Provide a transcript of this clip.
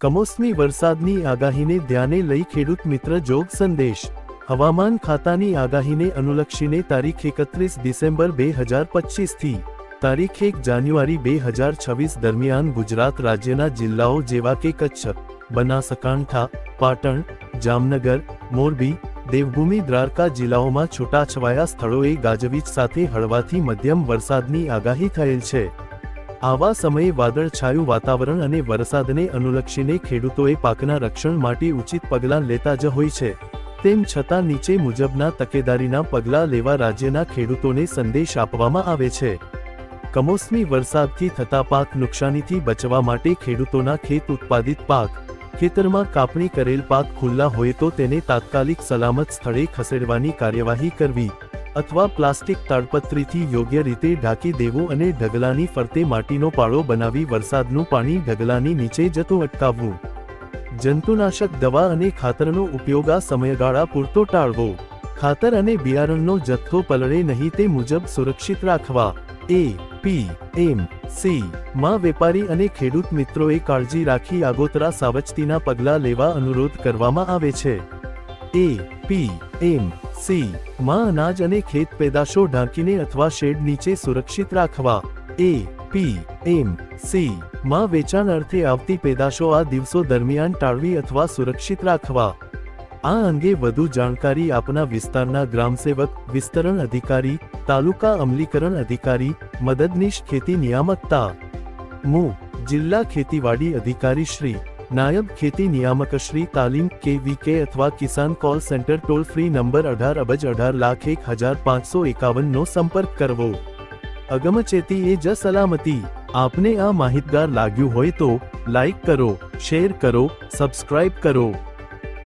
કમોસમી વરસાદની આગાહીને ધ્યાને લઈ ખેડૂત મિત્ર જોગ સંદેશ। હવામાન ખાતાની આગાહીને અનુલક્ષીને તારીખ 31 ડિસેમ્બર 2025 થી તારીખ 1 જાન્યુઆરી 2026 દરમિયાન ગુજરાત રાજ્યના જિલ્લાઓ જેવા કે કચ્છ, બનાસકાંઠા, પાટણ, જામનગર, મોરબી, દેવભૂમિ, દ્વારકા જિલ્લાઓમાં છૂટાછવાયા સ્થળોએ ગાજવીજ સાથે હળવાથી મધ્યમ વરસાદની આગાહી થયેલ છે। આવા સમયે વાદળછાયું વાતાવરણ અને વરસાદને અનુલક્ષીને ખેડૂતોએ પાકના રક્ષણ માટે ઉચિત પગલાં લેતા જ હોય છે। તેમ છતાં નીચે મુજબના તકેદારીના પગલાં લેવા રાજ્યના ખેડૂતોને સંદેશ આપવામાં આવે છે। કમોસમી વરસાદથી થતા પાક નુકસાનીથી બચવા માટે ખેડૂતોના ખેત ઉત્પાદિત પાક, ખેતરમાં કાપણી કરેલ પાક ખુલ્લા હોય તો તેને તાત્કાલિક સલામત સ્થળે ખસેડવાની કાર્યવાહી કરવી અથવા પ્લાસ્ટિક તાડપત્રીથી યોગ્ય રીતે ઢાંકી દેવું અને ઢગલાની ફરતે માટીનો પાળો બનાવી વરસાદનું પાણી ઢગલાની નીચે જતું અટકાવવું। જંતુનાશક દવા અને ખાતરનો ઉપયોગ આ સમયગાળા પૂરતો ટાળવો। ખાતર અને બિયારણનો જથ્થો પલળે નહીં તે મુજબ સુરક્ષિત રાખવા। APMC માં વેપારી અને ખેડૂત મિત્રોએ કાળજી રાખી આગોતરા સાવચેતીના પગલાં લેવા અનુરોધ કરવામાં આવે છે। APMC માં અનાજ અને ખેત પેદાશો ઢાંકીને અથવા શેડ નીચે સુરક્ષિત રાખવા। APMC માં વેચાણ અર્થે આવતી પેદાશો આ દિવસો દરમિયાન ટાળવી અથવા સુરક્ષિત રાખવા। આ અંગે વધુ જાણકારી આપના વિસ્તારના ગ્રામસેવક, વિસ્તરણ અધિકારી, તાલુકા અમલીકરણ અધિકારી, મદદનીશ ખેતી નિયામકતા, મુ, જિલ્લા ખેતીવાડી અધિકારી શ્રી, નાયબ ખેતી નિયામક શ્રી, તાલીમ KVK અથવા કિસાન call centre toll free number 18 નો સંપર્ક કરવો। અગમચેતી એ જ સલામતી। આપને આ માહિતગાર લાગ્યું હોય તો લાઈક કરો, શેર કરો, સબસ્ક્રાઇબ કરો।